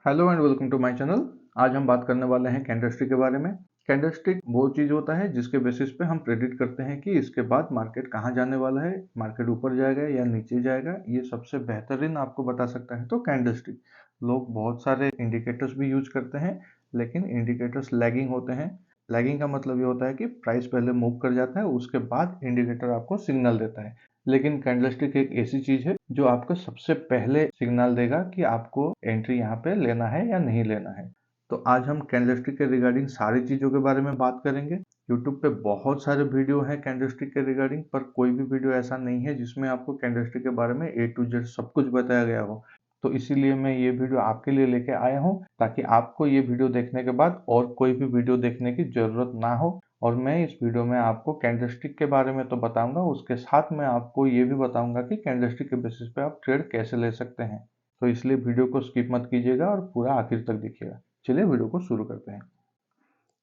Hello and welcome to my channel. आज हम बात करने वाले हैं कैंडलस्टिक के बारे में। कैंडलस्टिक वो चीज़ होता है जिसके बेसिस पे हम प्रेडिक्ट करते हैं कि इसके बाद मार्केट कहाँ जाने वाला है, मार्केट ऊपर जाएगा या नीचे जाएगा। ये सबसे बेहतरीन आपको बता सकता है तो कैंडलस्टिक। लोग बहुत सारे इंडिकेटर्स भी यूज करते हैं, लेकिन इंडिकेटर्स लैगिंग होते हैं। लैगिंग का मतलब ये होता है कि प्राइस पहले मूव कर जाता है, उसके बाद इंडिकेटर आपको सिग्नल देता है। लेकिन कैंडलस्टिक एक ऐसी चीज है जो आपको सबसे पहले सिग्नल देगा कि आपको एंट्री यहाँ पे लेना है या नहीं लेना है। तो आज हम कैंडलस्टिक के रिगार्डिंग सारी चीजों के बारे में बात करेंगे। यूट्यूब पे बहुत सारे वीडियो हैं कैंडलस्टिक के रिगार्डिंग, पर कोई भी वीडियो ऐसा नहीं है जिसमें आपको कैंडलस्टिक के बारे में A to Z सब कुछ बताया गया हो। तो इसीलिए मैं ये वीडियो आपके लिए लेके आया हूँ, ताकि आपको ये वीडियो देखने के बाद और कोई भी वीडियो देखने की जरूरत ना हो। और मैं इस वीडियो में आपको कैंडलस्टिक के बारे में तो बताऊंगा, उसके साथ मैं आपको ये भी बताऊंगा कि कैंडलस्टिक के बेसिस पे आप ट्रेड कैसे ले सकते हैं। तो इसलिए वीडियो को स्किप मत कीजिएगा और पूरा आखिर तक देखिएगा। चलिए वीडियो को शुरू करते हैं।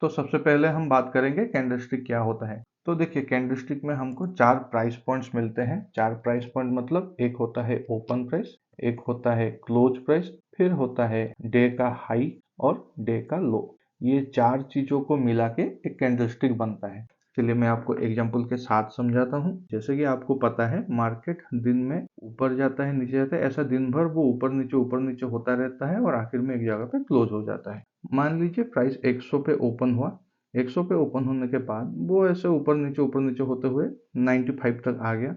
तो सबसे पहले हम बात करेंगे कैंडलस्टिक क्या होता है। तो देखिए, कैंडलस्टिक में हमको 4 प्राइस पॉइंट्स मिलते हैं। 4 प्राइस पॉइंट मतलब एक होता है ओपन प्राइस, एक होता है क्लोज प्राइस, फिर होता है डे का हाई और डे का लो। ये 4 चीजों को मिला के एक कैंडलस्टिक बनता है। चलिए मैं आपको एग्जांपल के साथ समझाता हूँ। जैसे कि आपको पता है मार्केट दिन में ऊपर जाता है नीचे जाता है, ऐसा दिन भर वो ऊपर नीचे होता रहता है और आखिर में एक जगह पे क्लोज हो जाता है। मान लीजिए प्राइस 100 पे ओपन हुआ। 100 पे ओपन होने के बाद वो ऐसे ऊपर नीचे होते हुए 95 तक आ गया।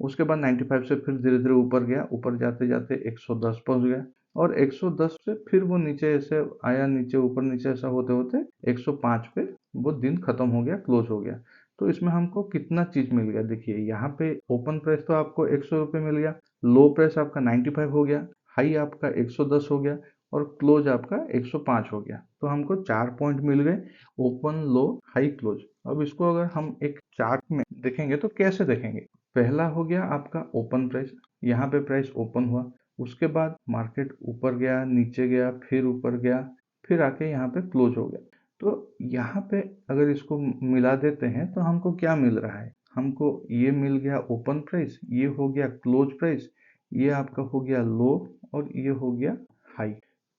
उसके बाद 95 से फिर धीरे धीरे ऊपर गया, ऊपर जाते जाते 110 पहुंच गया और 110 से फिर वो नीचे ऐसे आया, नीचे ऊपर नीचे ऐसा होते होते 105 पे वो दिन खत्म हो गया, क्लोज हो गया। तो इसमें हमको कितना चीज मिल गया, देखिए यहाँ पे ओपन प्राइस तो आपको 100 रुपये मिल गया, लो प्राइस आपका 95 हो गया, हाई आपका 110 हो गया और क्लोज आपका 105 हो गया। तो हमको 4 पॉइंट मिल गए, ओपन लो हाई क्लोज। अब इसको अगर हम एक चार्ट में देखेंगे तो कैसे देखेंगे। पहला हो गया आपका ओपन प्राइस, यहाँ पे प्राइस ओपन हुआ, उसके बाद मार्केट ऊपर गया, नीचे गया, फिर ऊपर गया, फिर आके यहाँ पे क्लोज हो गया। तो यहाँ पे अगर इसको मिला देते हैं तो हमको क्या मिल रहा है, हमको ये मिल गया ओपन प्राइस, ये हो गया क्लोज प्राइस, ये आपका हो गया लो और ये हो गया हाई।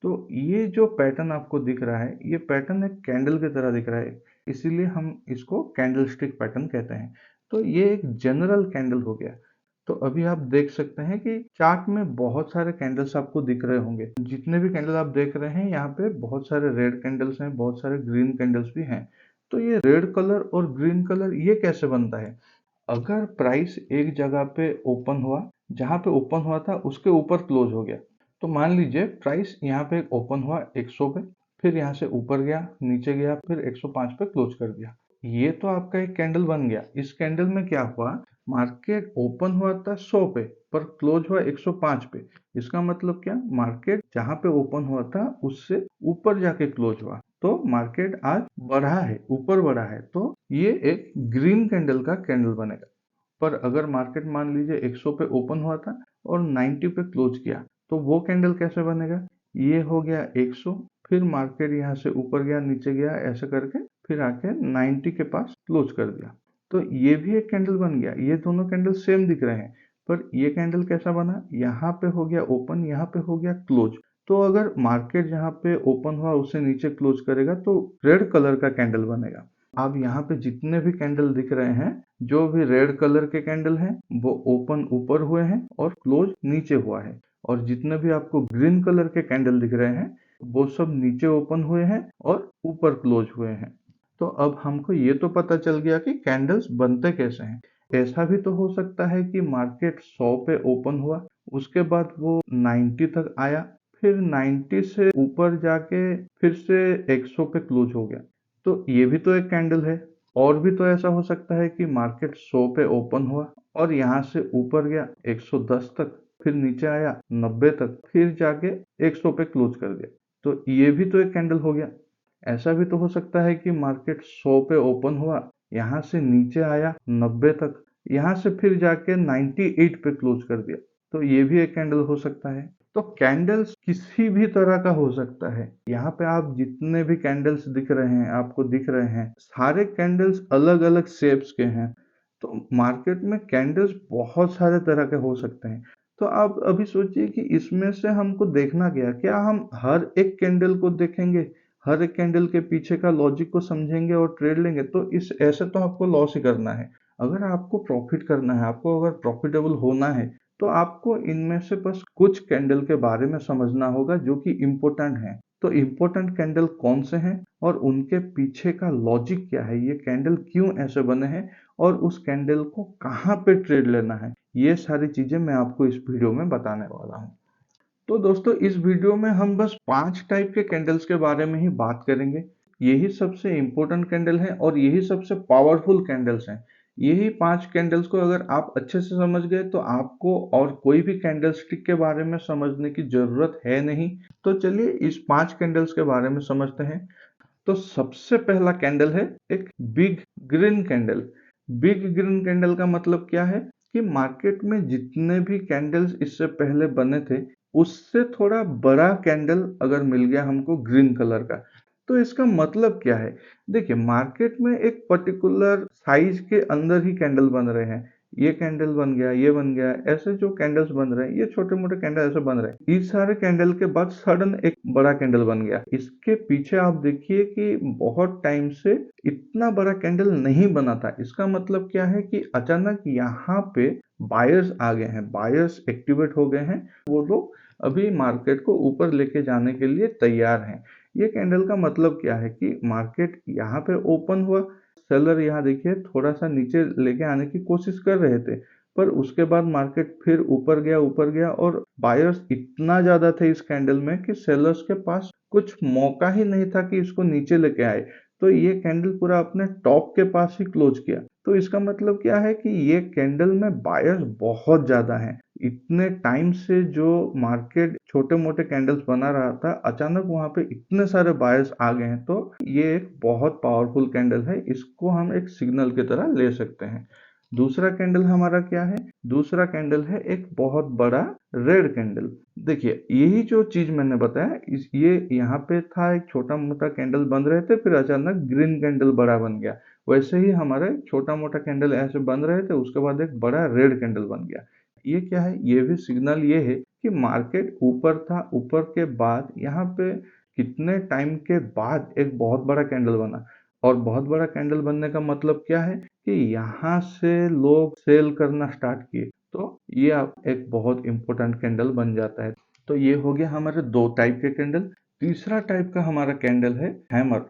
तो ये जो पैटर्न आपको दिख रहा है, ये पैटर्न एक कैंडल की तरह दिख रहा है, इसीलिए हम इसको कैंडलस्टिक पैटर्न कहते हैं। तो ये एक जनरल कैंडल हो गया। तो अभी आप देख सकते हैं कि चार्ट में बहुत सारे कैंडल्स आपको दिख रहे होंगे। जितने भी कैंडल आप देख रहे हैं यहाँ पे बहुत सारे रेड कैंडल्स हैं, बहुत सारे ग्रीन कैंडल्स भी हैं। तो ये रेड कलर और ग्रीन कलर ये कैसे बनता है, अगर प्राइस एक जगह पे ओपन हुआ, जहां पे ओपन हुआ था उसके ऊपर क्लोज हो गया। तो मान लीजिए प्राइस यहाँ पे ओपन हुआ 100 पे, फिर यहाँ से ऊपर गया, नीचे गया, फिर 105 पे क्लोज कर दिया। ये तो आपका एक कैंडल बन गया। इस कैंडल में क्या हुआ, मार्केट ओपन हुआ था 100 पे पर क्लोज हुआ 105 पे। इसका मतलब क्या, मार्केट जहां पे ओपन हुआ था उससे ऊपर जाके क्लोज हुआ, तो मार्केट आज बढ़ा है, ऊपर बढ़ा है, तो ये एक ग्रीन कैंडल का कैंडल बनेगा। पर अगर मार्केट मान लीजिए 100 पे ओपन हुआ था और 90 पे क्लोज किया, तो वो कैंडल कैसे बनेगा, ये हो गया 100, फिर मार्केट यहाँ से ऊपर गया, नीचे गया, ऐसे करके फिर आके 90 के पास क्लोज कर दिया। तो ये भी एक कैंडल बन गया। ये दोनों कैंडल सेम दिख रहे हैं, पर ये कैंडल कैसा बना, यहाँ पे हो गया ओपन, यहाँ पे हो गया क्लोज। तो अगर मार्केट जहाँ पे ओपन हुआ उससे नीचे क्लोज करेगा तो रेड कलर का कैंडल बनेगा। अब यहाँ पे जितने भी कैंडल दिख रहे हैं, जो भी रेड कलर के कैंडल हैं वो ओपन ऊपर हुए हैं और क्लोज नीचे हुआ है, और जितने भी आपको ग्रीन कलर के कैंडल दिख रहे हैं वो सब नीचे ओपन हुए हैं और ऊपर क्लोज हुए हैं। तो अब हमको ये तो पता चल गया कि कैंडल्स बनते कैसे हैं। ऐसा भी तो हो सकता है कि मार्केट 100 पे ओपन हुआ, उसके बाद वो 90 तक आया, फिर 90 से ऊपर जाके फिर से 100 पे क्लोज हो गया। तो ये भी तो एक कैंडल है। और भी तो ऐसा हो सकता है कि मार्केट 100 पे ओपन हुआ और यहाँ से ऊपर गया 110 तक, फिर नीचे आया 90 तक, फिर जाके 100 पे क्लोज कर दिया। तो ये भी तो एक कैंडल हो गया। ऐसा भी तो हो सकता है कि मार्केट 100 पे ओपन हुआ, यहाँ से नीचे आया 90 तक, यहाँ से फिर जाके 98 पे क्लोज कर दिया। तो ये भी एक कैंडल हो सकता है। तो कैंडल्स किसी भी तरह का हो सकता है। यहाँ पे आप जितने भी कैंडल्स दिख रहे हैं, आपको दिख रहे हैं, सारे कैंडल्स अलग अलग शेप्स के हैं। तो मार्केट में कैंडल्स बहुत सारे तरह के हो सकते हैं। तो आप अभी सोचिए कि इसमें से हमको देखना क्या हम हर एक कैंडल को देखेंगे, हर एक कैंडल के पीछे का लॉजिक को समझेंगे और ट्रेड लेंगे? तो इस ऐसे तो आपको लॉस ही करना है। अगर आपको प्रॉफिट करना है, आपको अगर प्रॉफिटेबल होना है, तो आपको इनमें से बस कुछ कैंडल के बारे में समझना होगा जो कि इम्पोर्टेंट है। तो इम्पोर्टेंट कैंडल कौन से हैं और उनके पीछे का लॉजिक क्या है, ये कैंडल क्यों ऐसे बने हैं और उस कैंडल को कहाँ पे ट्रेड लेना है, ये सारी चीजें मैं आपको इस वीडियो में बताने वाला हूँ। तो दोस्तों, इस वीडियो में हम बस 5 टाइप के कैंडल्स के बारे में ही बात करेंगे। यही सबसे इम्पोर्टेंट कैंडल है और यही सबसे पावरफुल कैंडल्स हैं। यही 5 कैंडल्स को अगर आप अच्छे से समझ गए तो आपको और कोई भी कैंडल स्टिक के बारे में समझने की जरूरत है नहीं। तो चलिए इस 5 कैंडल्स के बारे में समझते हैं। तो सबसे पहला कैंडल है एक big green candle. Big green candle का मतलब क्या है कि मार्केट में जितने भी कैंडल्स इससे पहले बने थे उससे थोड़ा बड़ा कैंडल अगर मिल गया हमको ग्रीन कलर का, तो इसका मतलब क्या है? देखिए, मार्केट में एक पर्टिकुलर साइज के अंदर ही कैंडल बन रहे हैं। ये कैंडल बन गया, ये बन गया, ऐसे जो कैंडल्स बन रहे हैं, ये छोटे मोटे कैंडल ऐसे बन रहे हैं। इस सारे कैंडल के बाद सडन एक बड़ा कैंडल बन गया। इसके पीछे आप देखिए कि बहुत टाइम से इतना बड़ा कैंडल नहीं बना था। इसका मतलब क्या है कि अचानक यहाँ पे बायर्स आ गए हैं, बायर्स एक्टिवेट हो गए हैं। वो लोग अभी मार्केट को ऊपर लेके जाने के लिए तैयार हैं। ये कैंडल का मतलब क्या है कि मार्केट यहाँ पे ओपन हुआ, सेलर यहाँ देखिए थोड़ा सा नीचे लेके आने की कोशिश कर रहे थे, पर उसके बाद मार्केट फिर ऊपर गया और बायर्स इतना ज्यादा थे इस कैंडल में कि सेलर्स के पास कुछ मौका ही नहीं था कि इसको नीचे लेके आए। तो ये कैंडल पूरा अपने टॉप के पास ही क्लोज किया। तो इसका मतलब क्या है कि ये कैंडल में बायर्स बहुत ज्यादा हैं। इतने टाइम से जो मार्केट छोटे मोटे कैंडल्स बना रहा था, अचानक वहां पे इतने सारे बायर्स आ गए हैं। तो ये एक बहुत पावरफुल कैंडल है, इसको हम एक सिग्नल की तरह ले सकते हैं। दूसरा कैंडल हमारा क्या है? दूसरा कैंडल है एक बहुत बड़ा रेड कैंडल। देखिए, यही जो चीज मैंने बताया, ये यहाँ पे था, एक छोटा मोटा कैंडल बन रहे थे, फिर अचानक ग्रीन कैंडल बड़ा बन गया। वैसे ही हमारे छोटा मोटा कैंडल ऐसे बन रहे थे, उसके बाद एक बड़ा रेड कैंडल बन गया। ये क्या है? ये भी सिग्नल ये है कि मार्केट ऊपर था, ऊपर के बाद यहाँ पे कितने टाइम के बाद एक बहुत बड़ा कैंडल बना। और बहुत बड़ा कैंडल बनने का मतलब क्या है कि यहाँ से लोग सेल करना स्टार्ट किए। तो ये आप एक बहुत इंपॉर्टेंट कैंडल बन जाता है। तो ये हो गया हमारे 2 टाइप के कैंडल। तीसरा टाइप का हमारा कैंडल है हैमर।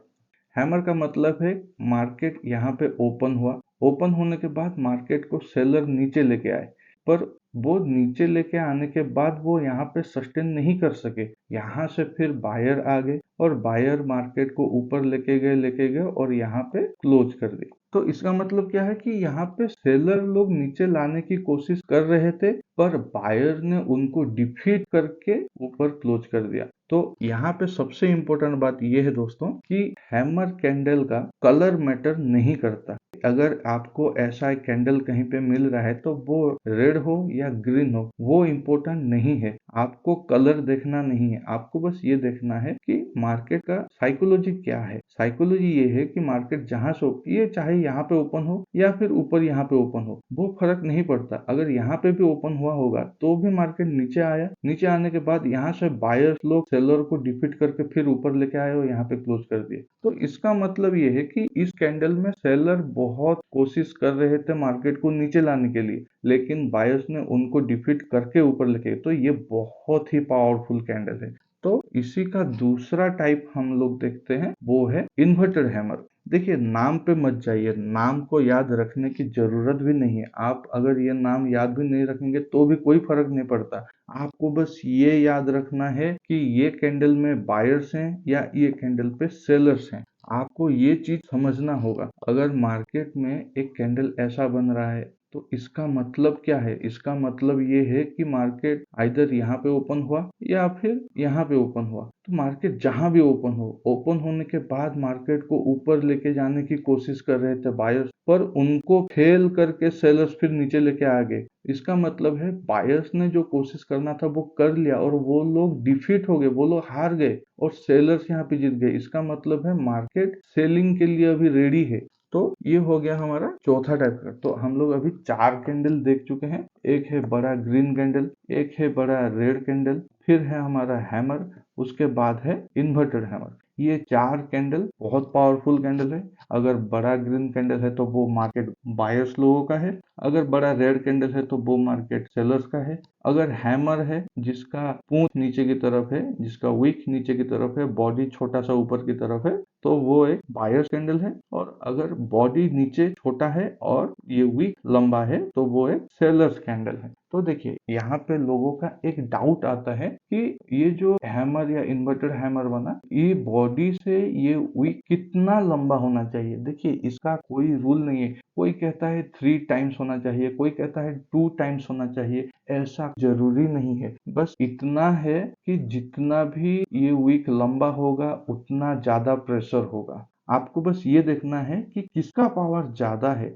हैमर का मतलब है मार्केट यहाँ पे ओपन हुआ, ओपन होने के बाद मार्केट को सेलर नीचे लेके आए, पर वो नीचे लेके आने के बाद वो यहाँ पे सस्टेन नहीं कर सके। यहाँ से फिर बायर आ गए और बायर मार्केट को ऊपर लेके गए और यहाँ पे क्लोज कर दिया। तो इसका मतलब क्या है कि यहाँ पे सेलर लोग नीचे लाने की कोशिश कर रहे थे, पर बायर ने उनको डिफीट करके ऊपर क्लोज कर दिया। तो यहाँ पे सबसे इम्पोर्टेंट बात यह है दोस्तों कि हैमर कैंडल का कलर मैटर नहीं करता। अगर आपको ऐसा एक कैंडल कहीं पे मिल रहा है तो वो रेड हो या ग्रीन हो, वो इम्पोर्टेंट नहीं है। आपको कलर देखना नहीं है, आपको बस ये देखना है कि मार्केट का साइकोलॉजी क्या है। साइकोलॉजी ये है कि मार्केट जहां से ये चाहे यहाँ पे ओपन हो या फिर ऊपर यहाँ पे ओपन हो, वो फर्क नहीं पड़ता। अगर यहाँ पे भी ओपन हुआ होगा तो भी मार्केट नीचे आया, नीचे आने के बाद यहाँ से बायर्स लोग सेलर को डिफीट करके फिर ऊपर लेके आए और यहाँ पे क्लोज कर दिए। तो इसका मतलब ये है कि इस कैंडल में सेलर बहुत कोशिश कर रहे थे मार्केट को नीचे लाने के लिए, लेकिन बायर्स ने उनको डिफीट करके ऊपर लेके। तो ये बहुत ही पावरफुल कैंडल है। तो इसी का दूसरा टाइप हम लोग देखते हैं, वो है इन्वर्टेड हैमर। देखिए, नाम पे मत जाइए, नाम को याद रखने की जरूरत भी नहीं है। आप अगर ये नाम याद भी नहीं रखेंगे तो भी कोई फर्क नहीं पड़ता। आपको बस ये याद रखना है कि ये कैंडल में बायर्स हैं या ये कैंडल पे सेलर्स हैं। आपको ये चीज समझना होगा। अगर मार्केट में एक कैंडल ऐसा बन रहा है तो इसका मतलब क्या है? इसका मतलब ये है कि मार्केट आइदर यहाँ पे ओपन हुआ या फिर यहाँ पे ओपन हुआ। तो मार्केट जहां भी ओपन हो, ओपन होने के बाद मार्केट को ऊपर लेके जाने की कोशिश कर रहे थे बायर्स, पर उनको फेल करके सेलर्स फिर नीचे लेके आ गए। इसका मतलब है बायर्स ने जो कोशिश करना था वो कर लिया और वो लोग डिफीट हो गए, वो लोग हार गए और सेलर्स यहाँ पे जीत गए। इसका मतलब है मार्केट सेलिंग के लिए अभी रेडी है। तो ये हो गया हमारा चौथा टाइप का। तो हम लोग अभी 4 कैंडल देख चुके हैं। एक है बड़ा ग्रीन कैंडल, एक है बड़ा रेड कैंडल, फिर है हमारा हैमर, उसके बाद है इन्वर्टेड हैमर। ये 4 कैंडल बहुत पावरफुल कैंडल है। अगर बड़ा ग्रीन कैंडल है तो वो मार्केट बायर्स लोगों का है, अगर बड़ा रेड कैंडल है तो वो मार्केट सेलर्स का है, अगर हैमर है जिसका पूंछ नीचे की तरफ है, जिसका विक नीचे की तरफ है, बॉडी छोटा सा ऊपर की तरफ है, तो वो एक बायर्स कैंडल है। और अगर बॉडी नीचे छोटा है और ये विक लंबा है तो वो एक सेलर्स कैंडल है। तो देखिए यहाँ पे लोगों का एक डाउट आता है कि ये जो हैमर या इन्वर्टेड हैमर बना, ये बॉडी से ये विक कितना लंबा होना चाहिए। देखिए इसका कोई रूल नहीं है। कोई कहता है 3 टाइम्स होना चाहिए, कोई कहता है 2 टाइम्स होना चाहिए। ऐसा जरूरी नहीं है। बस इतना है कि जितना भी ये विक लंबा होगा उतना ज्यादा प्रेशर होगा। आपको बस ये देखना है कि किसका पावर ज्यादा है।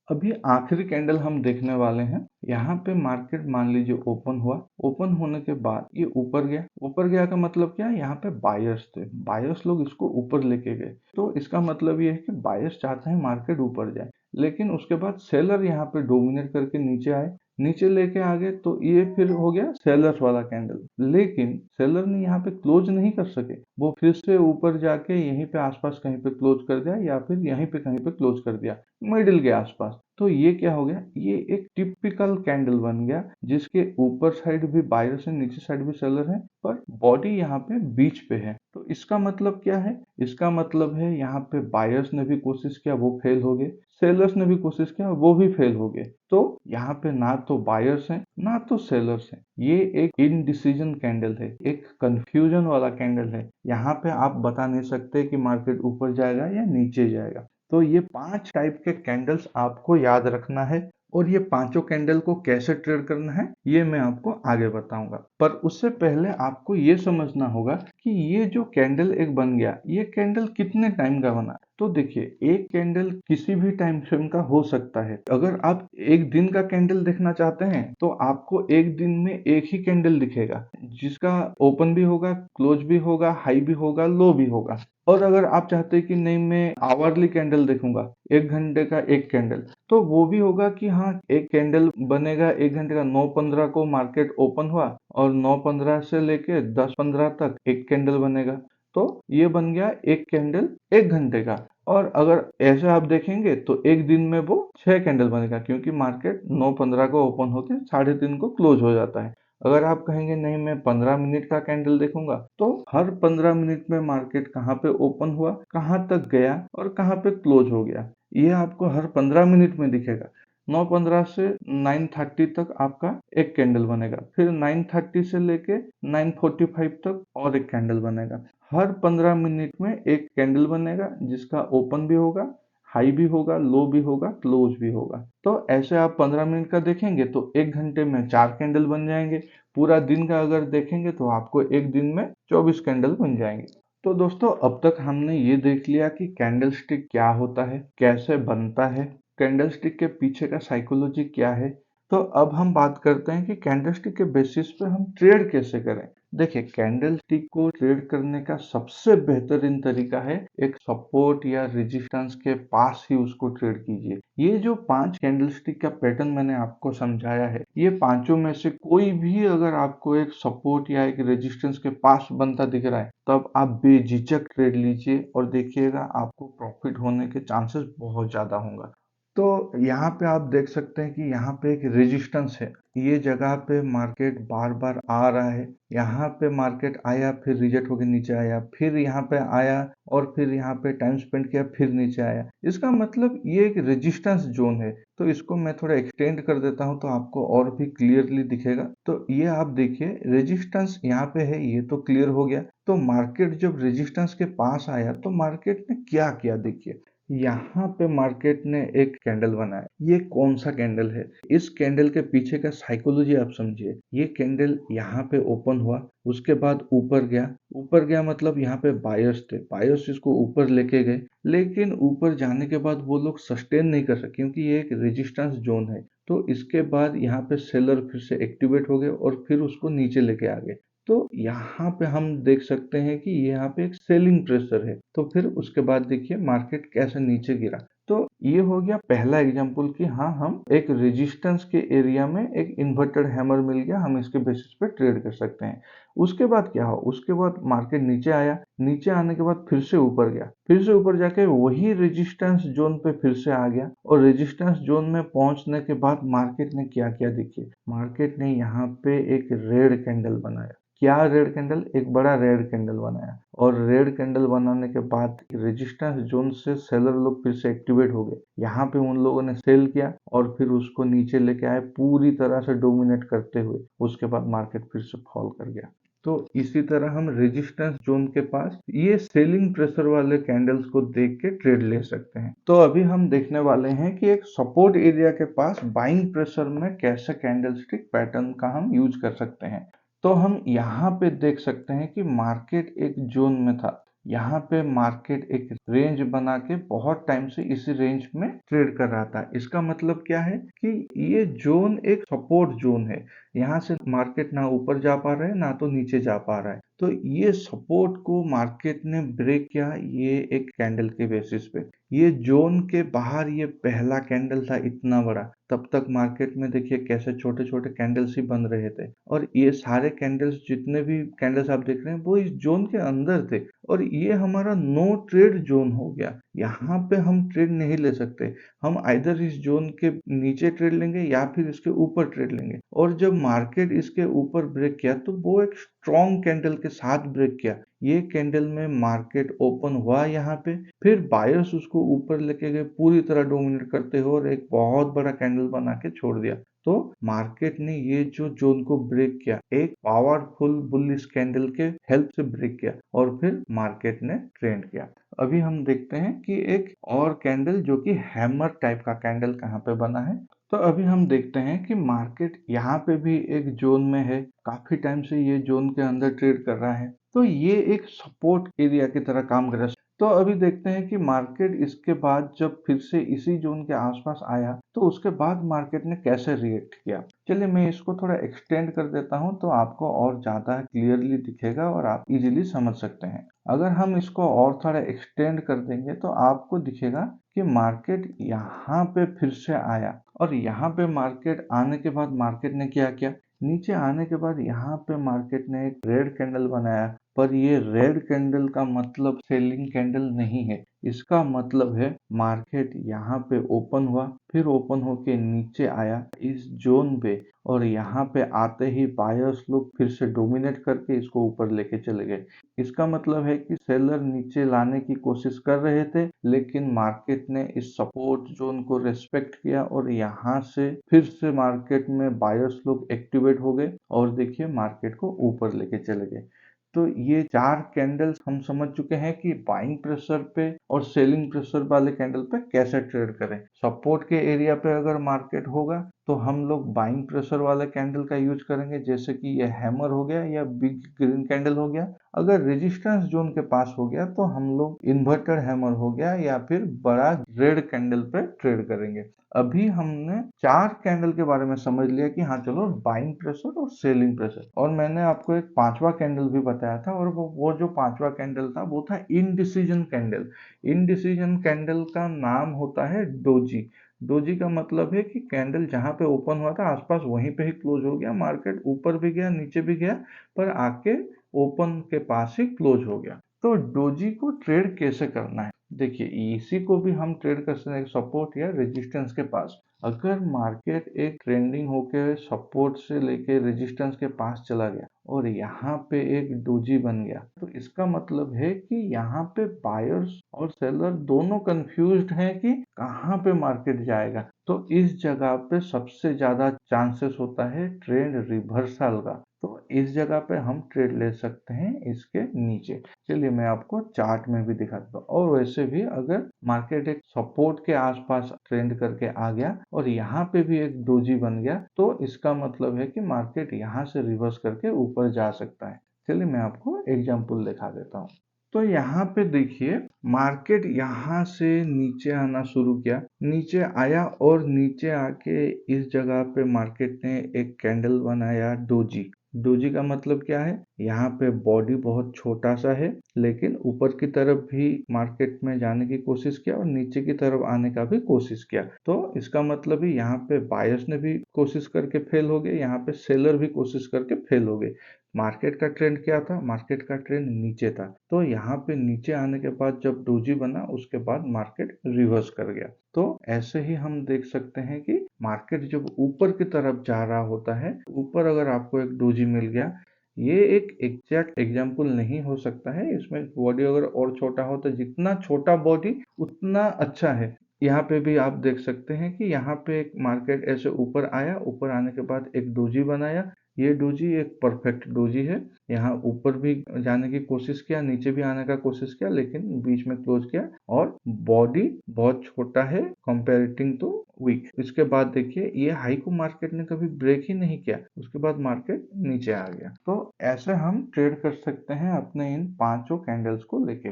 अभी आखिरी कैंडल हम देखने वाले हैं। यहाँ पे मार्केट मान लीजिए ओपन हुआ, ओपन होने के बाद ये ऊपर गया। ऊपर गया का मतलब क्या है, यहाँ पे बायर्स थे, बायर्स लोग इसको ऊपर लेके गए। तो इसका मतलब ये है कि बायर्स चाहते हैं मार्केट ऊपर जाए, लेकिन उसके बाद सेलर यहाँ पे डोमिनेट करके नीचे आए, नीचे लेके आ गए। तो ये फिर हो गया सेलर्स वाला कैंडल। लेकिन सेलर ने यहाँ पे क्लोज नहीं कर सके, वो फिर से ऊपर जाके यहीं पे आसपास कहीं पे क्लोज कर दिया, या फिर यहीं पे कहीं पे क्लोज कर दिया मिडिल के आसपास। तो ये क्या हो गया, ये एक टिपिकल कैंडल बन गया जिसके ऊपर साइड भी बायर्स है, नीचे साइड भी सेलर है, पर बॉडी यहाँ पे बीच पे है। तो इसका मतलब क्या है, इसका मतलब है यहाँ पे बायर्स ने भी कोशिश किया, वो फेल हो गए, सेलर्स ने भी कोशिश किया, वो भी फेल हो गए। तो यहाँ पे ना तो बायर्स हैं ना तो सेलर्स हैं। ये एक इनडिसीजन कैंडल है, एक कंफ्यूजन वाला कैंडल है। यहाँ पे आप बता नहीं सकते कि मार्केट ऊपर जाएगा या नीचे जाएगा। तो ये 5 टाइप के कैंडल्स आपको याद रखना है, और ये पांचों कैंडल को कैसे ट्रेड करना है ये मैं आपको आगे बताऊंगा। पर उससे पहले आपको ये समझना होगा कि ये जो कैंडल एक बन गया, ये कैंडल कितने टाइम का बना। तो देखिए एक कैंडल किसी भी टाइम फ्रेम का हो सकता है। अगर आप एक दिन का कैंडल देखना चाहते हैं तो आपको एक दिन में एक ही कैंडल दिखेगा, जिसका ओपन भी होगा, क्लोज भी होगा, हाई भी होगा, लो भी होगा। और अगर आप चाहते हैं कि नहीं मैं आवरली कैंडल देखूंगा, 1 घंटे का एक कैंडल, तो वो भी होगा कि हाँ एक कैंडल बनेगा 1 घंटे का। 9:15 को मार्केट ओपन हुआ और 9:15 से लेके 10:15 तक एक कैंडल बनेगा। तो ये बन गया एक कैंडल 1 घंटे का। और अगर ऐसे आप देखेंगे तो एक दिन में वो 6 कैंडल बनेगा, क्योंकि मार्केट 9:15 को ओपन होके 3:30 को क्लोज हो जाता है। अगर आप कहेंगे नहीं मैं 15 मिनट का कैंडल देखूंगा, तो हर 15 मिनट में मार्केट कहाँ पे ओपन हुआ, कहाँ तक गया और कहाँ पे क्लोज हो गया, ये आपको हर 15 मिनट में दिखेगा। 9:15 से 9:30 तक आपका एक कैंडल बनेगा, फिर 9:30 से लेके 9:45 तक और एक कैंडल बनेगा। हर 15 मिनट में एक कैंडल बनेगा जिसका ओपन भी होगा, हाई भी होगा, लो भी होगा, क्लोज भी होगा। तो ऐसे आप 15 मिनट का देखेंगे तो 1 घंटे में 4 कैंडल बन जाएंगे। पूरा दिन का अगर देखेंगे तो आपको एक दिन में 24 कैंडल बन जाएंगे। तो दोस्तों अब तक हमने ये देख लिया कि कैंडल स्टिक क्या होता है, कैसे बनता है, कैंडल स्टिक के पीछे का साइकोलॉजी क्या है। तो अब हम बात करते हैं कि कैंडल स्टिक के बेसिस पे हम ट्रेड कैसे करें। देखिए कैंडल स्टिक को ट्रेड करने का सबसे बेहतरीन तरीका है एक सपोर्ट या रेजिस्टेंस के पास ही उसको ट्रेड कीजिए। ये जो 5 कैंडल स्टिक का पैटर्न मैंने आपको समझाया है, ये पांचों में से कोई भी अगर आपको एक सपोर्ट या एक रेजिस्टेंस के पास बनता दिख रहा है, तब आप बेझिझक ट्रेड लीजिए और देखिएगा आपको प्रॉफिट होने के चांसेस बहुत ज्यादा होंगे। तो यहाँ पे आप देख सकते हैं कि यहाँ पे एक रेजिस्टेंस है। ये जगह पे मार्केट बार बार आ रहा है। यहाँ पे मार्केट आया, फिर रिजेक्ट होकर नीचे आया, फिर यहाँ पे आया और फिर यहाँ पे टाइम स्पेंड किया, फिर नीचे आया। इसका मतलब ये एक रेजिस्टेंस जोन है। तो इसको मैं थोड़ा एक्सटेंड कर देता हूँ तो आपको और भी क्लियरली दिखेगा। तो ये आप देखिए रेजिस्टेंस यहाँ पे है, ये तो क्लियर हो गया। तो मार्केट जब रेजिस्टेंस के पास आया तो मार्केट ने क्या किया, देखिए यहाँ पे मार्केट ने एक कैंडल बनाया। ये कौन सा कैंडल है, इस कैंडल के पीछे का साइकोलॉजी आप समझिए। ये कैंडल यहाँ पे ओपन हुआ, उसके बाद ऊपर गया। ऊपर गया मतलब यहाँ पे बायर्स थे, बायर्स इसको ऊपर लेके गए, लेकिन ऊपर जाने के बाद वो लोग सस्टेन नहीं कर सके क्योंकि ये एक रेजिस्टेंस जोन है। तो इसके बाद यहाँ पे सेलर फिर से एक्टिवेट हो गए और फिर उसको नीचे लेके आ गए। तो यहाँ पे हम देख सकते हैं कि यहाँ पे एक सेलिंग प्रेशर है। तो फिर उसके बाद देखिए मार्केट कैसे नीचे गिरा। तो ये हो गया पहला एग्जांपल कि हाँ, हम एक रेजिस्टेंस के एरिया में एक इन्वर्टेड हैमर मिल गया, हम इसके बेसिस पे ट्रेड कर सकते हैं। उसके बाद क्या हो, उसके बाद मार्केट नीचे आया, नीचे आने के बाद फिर से ऊपर गया, फिर से ऊपर जाके वही रेजिस्टेंस जोन पे फिर से आ गया, और रेजिस्टेंस जोन में पहुंचने के बाद मार्केट ने क्या किया, देखिए मार्केट ने यहाँ पे एक रेड कैंडल बनाया। क्या रेड कैंडल, एक बड़ा रेड कैंडल बनाया, और रेड कैंडल बनाने के बाद रेजिस्टेंस जोन से सेलर लोग फिर से एक्टिवेट हो गए। यहाँ पे उन लोगों ने सेल किया और फिर उसको नीचे लेके आए पूरी तरह से डोमिनेट करते हुए। उसके बाद मार्केट फिर से फॉल कर गया। तो इसी तरह हम रेजिस्टेंस जोन के पास ये सेलिंग प्रेशर वाले कैंडल्स को देख के ट्रेड ले सकते हैं। तो अभी हम देखने वाले हैं कि एक सपोर्ट एरिया के पास बाइंग प्रेशर में कैसे कैंडलस्टिक पैटर्न का हम यूज कर सकते हैं। तो हम यहाँ पे देख सकते हैं कि मार्केट एक जोन में था। यहाँ पे मार्केट एक रेंज बना के बहुत टाइम से इसी रेंज में ट्रेड कर रहा था। इसका मतलब क्या है कि ये जोन एक सपोर्ट जोन है। यहाँ से मार्केट ना ऊपर जा पा रहा है ना तो नीचे जा पा रहा है। तो ये सपोर्ट को मार्केट ने ब्रेक किया, ये एक कैंडल के बेसिस पे। ये जोन के बाहर ये पहला कैंडल था इतना बड़ा। तब तक मार्केट में देखिए कैसे छोटे छोटे कैंडल्स ही बन रहे थे, और ये सारे कैंडल्स, जितने भी कैंडल्स आप देख रहे हैं, वो इस जोन के अंदर थे। और ये हमारा नो ट्रेड जोन हो गया। यहाँ पे हम ट्रेड नहीं ले सकते। हम आइदर इस जोन के नीचे ट्रेड लेंगे या फिर इसके ऊपर ट्रेड लेंगे। और जब मार्केट इसके ऊपर ब्रेक किया तो वो एक स्ट्रॉन्ग कैंडल के साथ ब्रेक किया। ये कैंडल में मार्केट ओपन हुआ यहाँ पे, फिर बायर्स उसको ऊपर लेके गए पूरी तरह डोमिनेट करते हुए, और एक बहुत बड़ा कैंडल बना के छोड़ दिया। तो मार्केट ने ये जो जोन को ब्रेक किया, एक पावरफुल बुलिश कैंडल के हेल्प से ब्रेक किया, और फिर मार्केट ने ट्रेंड किया। अभी हम देखते हैं कि एक और कैंडल जो कि हैमर टाइप का कैंडल कहाँ पे बना है। तो अभी हम देखते हैं कि मार्केट यहाँ पे भी एक जोन में है, काफी टाइम से ये जोन के अंदर ट्रेड कर रहा है। तो ये एक सपोर्ट एरिया की तरह काम कर रहा है। तो अभी देखते हैं कि मार्केट इसके बाद जब फिर से इसी जोन के आसपास आया तो उसके बाद मार्केट ने कैसे रिएक्ट किया। चलिए मैं इसको थोड़ा एक्सटेंड कर देता हूं तो आपको और ज्यादा क्लियरली दिखेगा और आप इजीली समझ सकते हैं। अगर हम इसको और थोड़ा एक्सटेंड कर देंगे तो आपको दिखेगा कि मार्केट यहाँ पे फिर से आया, और यहाँ पे मार्केट आने के बाद मार्केट ने क्या किया, नीचे आने के बाद यहाँ पे मार्केट ने एक रेड कैंडल बनाया। पर ये रेड कैंडल का मतलब सेलिंग कैंडल नहीं है। इसका मतलब है मार्केट यहाँ पे ओपन हुआ, फिर ओपन होके नीचे आया इस जोन पे, और यहाँ पे आते ही बायर्स लोग फिर से डोमिनेट करके इसको ऊपर लेके चले गए। इसका मतलब है कि सेलर नीचे लाने की कोशिश कर रहे थे, लेकिन मार्केट ने इस सपोर्ट जोन को रेस्पेक्ट किया, और यहाँ से फिर से मार्केट में बायर्स लोग एक्टिवेट हो गए, और देखिए मार्केट को ऊपर लेके चले गए। तो ये 4 कैंडल्स हम समझ चुके हैं कि बाइंग प्रेशर पे और सेलिंग प्रेशर वाले कैंडल पे कैसे ट्रेड करें। सपोर्ट के एरिया पे अगर मार्केट होगा तो हम लोग बाइंग प्रेशर वाले कैंडल का यूज करेंगे, जैसे कि ये हैमर हो गया या बिग ग्रीन कैंडल हो गया। अगर रेजिस्टेंस जोन के पास हो गया तो हम लोग इन्वर्टेड हैमर हो गया या फिर बड़ा रेड कैंडल पे ट्रेड करेंगे। अभी हमने 4 कैंडल के बारे में समझ लिया कि हाँ चलो, बाइंग प्रेशर और सेलिंग प्रेशर, और मैंने आपको एक 5वां कैंडल भी बताया था, और वो जो 5वां कैंडल था वो था इनडिसीजन कैंडल। इनडिसीजन कैंडल का नाम होता है डोजी। डोजी का मतलब है कि कैंडल जहां पे ओपन हुआ था आसपास वहीं पे ही क्लोज हो गया, मार्केट ऊपर भी गया नीचे भी गया, पर आके ओपन के पास ही क्लोज हो गया। तो डोजी को ट्रेड कैसे करना है, देखिए इसी को भी हम ट्रेड कर सकते हैं सपोर्ट या रेजिस्टेंस के पास। अगर मार्केट एक ट्रेंडिंग होके सपोर्ट से लेके रेजिस्टेंस के पास चला गया और यहाँ पे एक डोजी बन गया, तो इसका मतलब है कि यहाँ पे बायर्स और सेलर दोनों कंफ्यूज्ड हैं कि कहाँ पे मार्केट जाएगा। तो इस जगह पे सबसे ज्यादा चांसेस होता है ट्रेंड रिवर्सल का। तो इस जगह पे हम ट्रेड ले सकते हैं इसके नीचे। चलिए मैं आपको चार्ट में भी दिखाता हूँ। और वैसे भी अगर मार्केट एक सपोर्ट के आसपास ट्रेंड करके आ गया और यहाँ पे भी एक डोजी बन गया, तो इसका मतलब है कि मार्केट यहाँ से रिवर्स करके ऊपर जा सकता है। चलिए मैं आपको एग्जांपल दिखा देता हूँ। तो यहाँ पे देखिए मार्केट यहाँ से नीचे आना शुरू किया, नीचे आया और नीचे आके इस जगह पे मार्केट ने एक कैंडल बनाया डोजी। डोजी का मतलब क्या है, यहाँ पे बॉडी बहुत छोटा सा है लेकिन ऊपर की तरफ भी मार्केट में जाने की कोशिश किया और नीचे की तरफ आने का भी कोशिश किया। तो इसका मतलब ही यहाँ पे बायर्स ने भी कोशिश करके फेल हो गए, यहाँ पे सेलर भी कोशिश करके फेल हो गए। मार्केट का ट्रेंड क्या था, मार्केट का ट्रेंड नीचे था। तो यहाँ पे नीचे आने के बाद जब डोजी बना उसके बाद मार्केट रिवर्स कर गया। तो ऐसे ही हम देख सकते हैं कि मार्केट जब ऊपर की तरफ जा रहा होता है, ऊपर अगर आपको एक डोजी मिल गया, ये एक एग्जैक्ट एग्जाम्पल नहीं हो सकता है, इसमें बॉडी अगर और छोटा हो तो जितना छोटा बॉडी उतना अच्छा है। यहाँ पे भी आप देख सकते हैं कि यहाँ पे एक मार्केट ऐसे ऊपर आया, ऊपर आने के बाद एक डोजी बनाया। ये डोजी एक परफेक्ट डोजी है। यहाँ ऊपर भी जाने की कोशिश किया, नीचे भी आने का कोशिश किया, लेकिन बीच में क्लोज किया और बॉडी बहुत छोटा है कंपेरेटिंग टू वीक। इसके बाद देखिए ये हाई को मार्केट ने कभी ब्रेक ही नहीं किया, उसके बाद मार्केट नीचे आ गया। तो ऐसे हम ट्रेड कर सकते हैं अपने इन पांचों कैंडल्स को लेके।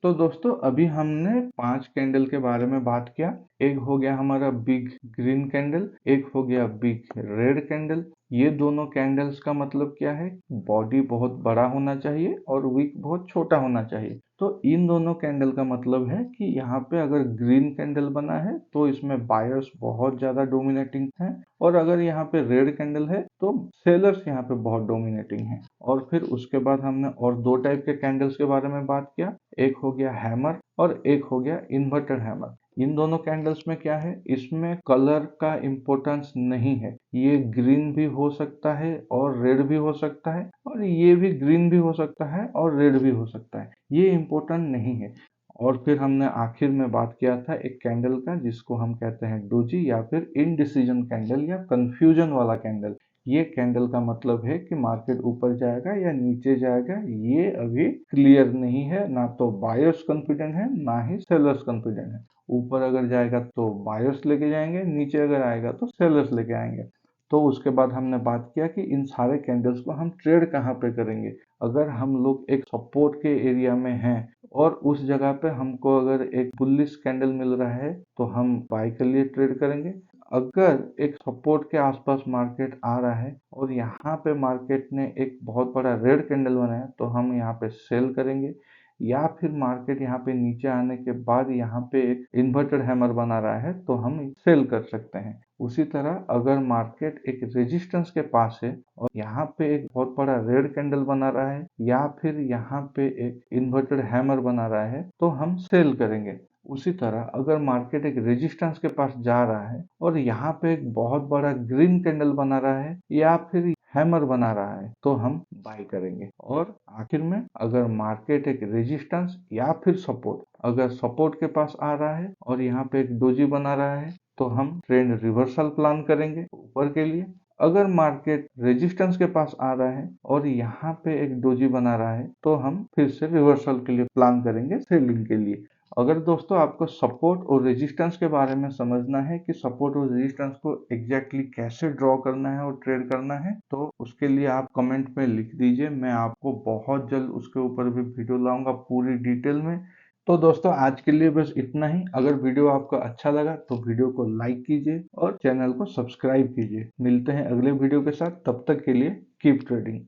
तो दोस्तों अभी हमने 5 कैंडल के बारे में बात किया। एक हो गया हमारा बिग ग्रीन कैंडल, एक हो गया बिग रेड कैंडल। ये दोनों कैंडल्स का मतलब क्या है, बॉडी बहुत बड़ा होना चाहिए और विक बहुत छोटा होना चाहिए। तो इन दोनों कैंडल का मतलब है कि यहाँ पे अगर ग्रीन कैंडल बना है तो इसमें बायर्स बहुत ज्यादा डोमिनेटिंग है, और अगर यहाँ पे रेड कैंडल है तो सेलर्स यहाँ पे बहुत डोमिनेटिंग है। और फिर उसके बाद हमने और दो टाइप के कैंडल्स के बारे में बात किया, एक हो गया हैमर और एक हो गया इन्वर्टेड हैमर। इन दोनों कैंडल्स में क्या है, इसमें कलर का इम्पोर्टेंस नहीं है। ये ग्रीन भी हो सकता है और रेड भी हो सकता है, और ये भी ग्रीन भी हो सकता है और रेड भी हो सकता है, ये इम्पोर्टेंट नहीं है। और फिर हमने आखिर में बात किया था एक कैंडल का जिसको हम कहते हैं डोजी या फिर इनडिसीजन कैंडल या कंफ्यूजन वाला कैंडल। ये कैंडल का मतलब है कि मार्केट ऊपर जाएगा या नीचे जाएगा, ये अभी क्लियर नहीं है। ना तो बायर्स कॉन्फिडेंट है ना ही सेलर्स कॉन्फिडेंट है। ऊपर अगर जाएगा तो बायर्स लेके जाएंगे, नीचे अगर आएगा तो सेलर्स लेके आएंगे। तो उसके बाद हमने बात किया कि इन सारे कैंडल्स को हम ट्रेड कहाँ पे करेंगे। अगर हम लोग एक सपोर्ट के एरिया में हैं और उस जगह पे हमको अगर एक बुलिश कैंडल मिल रहा है तो हम बाय के लिए ट्रेड करेंगे। अगर एक सपोर्ट के आसपास मार्केट आ रहा है और यहाँ पे मार्केट ने एक बहुत बड़ा रेड कैंडल बनाया तो हम यहाँ पे सेल करेंगे। या फिर मार्केट यहाँ पे नीचे आने के बाद यहाँ पे एक इन्वर्टेड हैमर बना रहा है तो हम सेल कर सकते हैं। उसी तरह अगर मार्केट एक रेजिस्टेंस के पास है और यहाँ पे एक बहुत बड़ा रेड कैंडल बना रहा है या फिर यहाँ पे एक इन्वर्टेड हैमर बना रहा है तो हम सेल करेंगे। उसी तरह अगर मार्केट एक रेजिस्टेंस के पास जा रहा है और यहाँ पे एक बहुत बड़ा ग्रीन कैंडल बना रहा है या फिर हैमर बना रहा है तो हम बाय करेंगे। और आखिर में अगर मार्केट एक रेजिस्टेंस या फिर सपोर्ट, अगर सपोर्ट के पास आ रहा है और यहाँ पे एक डोजी बना रहा है तो हम ट्रेंड रिवर्सल प्लान करेंगे ऊपर के लिए। अगर मार्केट रेजिस्टेंस के पास आ रहा है और यहाँ पे एक डोजी बना रहा है तो हम फिर से रिवर्सल के लिए प्लान करेंगे सेलिंग के लिए। अगर दोस्तों आपको सपोर्ट और रेजिस्टेंस के बारे में समझना है कि सपोर्ट और रेजिस्टेंस को एग्जैक्टली कैसे ड्रॉ करना है और ट्रेड करना है तो उसके लिए आप कमेंट में लिख दीजिए, मैं आपको बहुत जल्द उसके ऊपर भी वीडियो लाऊंगा पूरी डिटेल में। तो दोस्तों आज के लिए बस इतना ही। अगर वीडियो आपको अच्छा लगा तो वीडियो को लाइक कीजिए और चैनल को सब्सक्राइब कीजिए। मिलते हैं अगले वीडियो के साथ, तब तक के लिए कीप ट्रेडिंग।